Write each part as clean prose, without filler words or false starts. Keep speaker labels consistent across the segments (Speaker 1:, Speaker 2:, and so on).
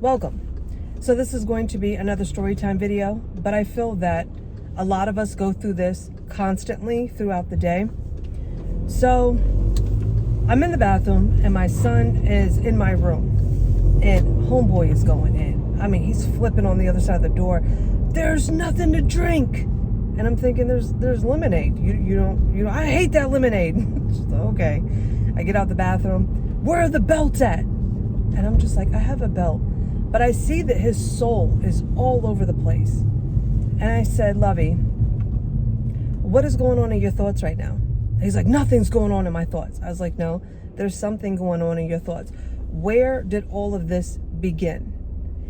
Speaker 1: Welcome. So this is going to be another story time video, but I feel that a lot of us go through this constantly throughout the day. So I'm in the bathroom and my son is in my room and homeboy is going in. I mean, he's flipping on the other side of the door. There's nothing to drink. And I'm thinking there's lemonade. You don't, I hate that lemonade. Okay. I get out the bathroom. Where are the belts at? And I'm just like, I have a belt. But I see that his soul is all over the place. And I said, Lovey, what is going on in your thoughts right now? And he's like, nothing's going on in my thoughts. I was like, no, there's something going on in your thoughts. Where did all of this begin?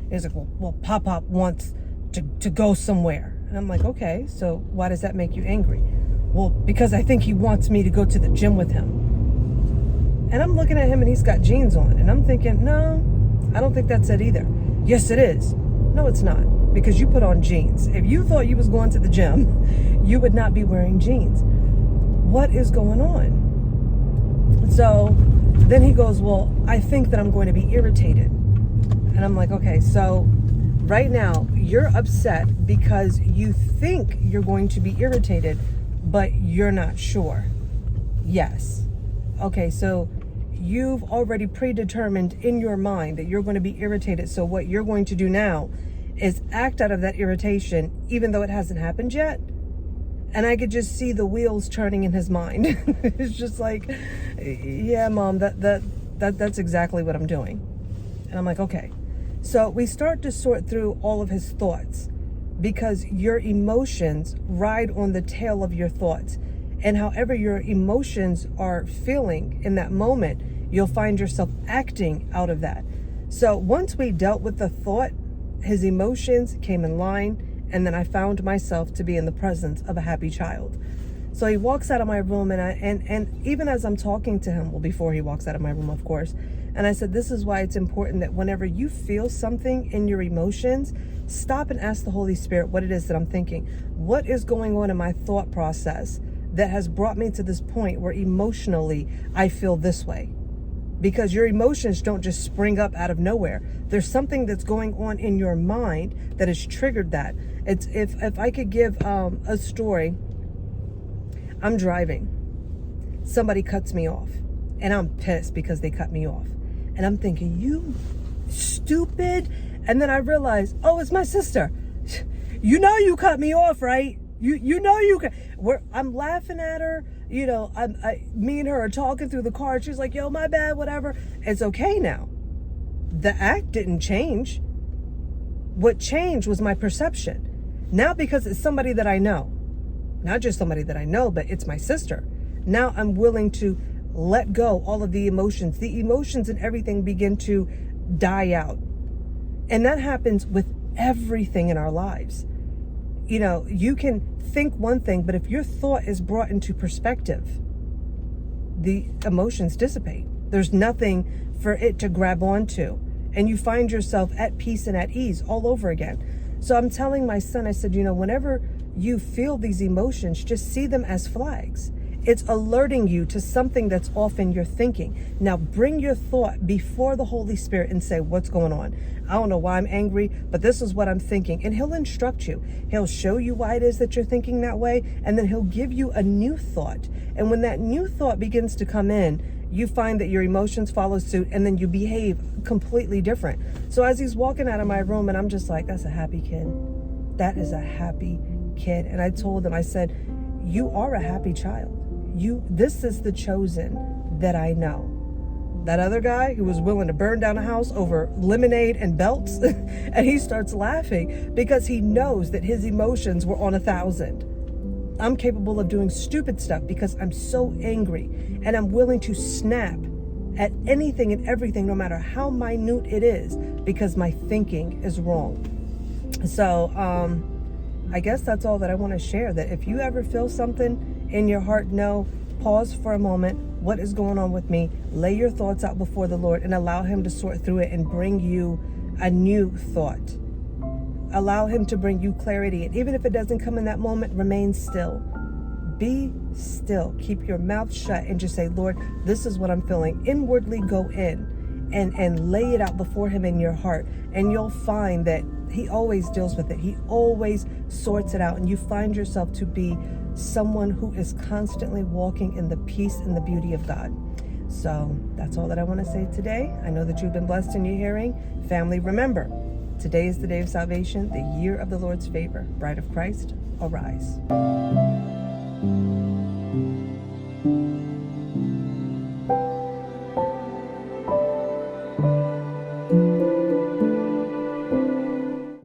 Speaker 1: And he's like, well, Pop wants to go somewhere. And I'm like, okay, so why does that make you angry? Well, because I think he wants me to go to the gym with him. And I'm looking at him and he's got jeans on. And I'm thinking, no, I don't think that's it either. Yes, it is. No, it's not. Because you put on jeans. If you thought you was going to the gym, you would not be wearing jeans. What is going on? So then he goes, well, I think that I'm going to be irritated. And I'm like, okay, so right now you're upset because you think you're going to be irritated, but you're not sure. Yes. Okay, so you've already predetermined in your mind that you're going to be irritated. So what you're going to do now is act out of that irritation, even though it hasn't happened yet. And I could just see the wheels turning in his mind. It's just like, yeah, Mom, that's exactly what I'm doing. And I'm like, okay. So we start to sort through all of his thoughts because your emotions ride on the tail of your thoughts. And however your emotions are feeling in that moment, you'll find yourself acting out of that. So once we dealt with the thought, his emotions came in line, and then I found myself to be in the presence of a happy child. So he walks out of my room, and even as I'm talking to him, well, before he walks out of my room, of course, and I said, this is why it's important that whenever you feel something in your emotions, stop and ask the Holy Spirit what it is that I'm thinking. What is going on in my thought process that has brought me to this point where emotionally I feel this way? Because your emotions don't just spring up out of nowhere. There's something that's going on in your mind that has triggered that. It's if I could give a story. I'm driving. Somebody cuts me off. And I'm pissed because they cut me off. And I'm thinking, you stupid. And then I realize, oh, it's my sister. You know you cut me off, right? You know you can. I'm laughing at her. You know, me and her are talking through the car. She's like, yo, my bad, whatever. It's okay now. The act didn't change. What changed was my perception. Now, because it's somebody that I know, not just somebody that I know, but it's my sister. Now I'm willing to let go all of the emotions. The emotions and everything begin to die out. And that happens with everything in our lives. You know, you can think one thing, but if your thought is brought into perspective, the emotions dissipate. There's nothing for it to grab onto. And you find yourself at peace and at ease all over again. So I'm telling my son, I said, you know, whenever you feel these emotions, just see them as flags. It's alerting you to something that's off in your thinking. Now bring your thought before the Holy Spirit and say, what's going on? I don't know why I'm angry, but this is what I'm thinking. And he'll instruct you. He'll show you why it is that you're thinking that way. And then he'll give you a new thought. And when that new thought begins to come in, you find that your emotions follow suit and then you behave completely different. So as he's walking out of my room, and I'm just like, that's a happy kid. That is a happy kid. And I told him, I said, you are a happy child. This is the chosen that I know. That other guy who was willing to burn down a house over lemonade and belts, and he starts laughing because he knows that his emotions were on 1,000. I'm capable of doing stupid stuff because I'm so angry, and I'm willing to snap at anything and everything, no matter how minute it is, because my thinking is wrong. So I guess that's all that I want to share, that if you ever feel something in your heart, pause for a moment. What is going on with me? Lay your thoughts out before the Lord and allow him to sort through it and bring you a new thought. Allow him to bring you clarity. And even if it doesn't come in that moment, remain still. Be still. Keep your mouth shut and just say, Lord, this is what I'm feeling. Inwardly go in and lay it out before him in your heart, and you'll find that he always deals with it. He always sorts it out, and you find yourself to be someone who is constantly walking in the peace and the beauty of God. So that's all that I want to say today. I know that you've been blessed in your hearing. Family, remember, today is the day of salvation, the year of the Lord's favor. Bride of Christ, arise.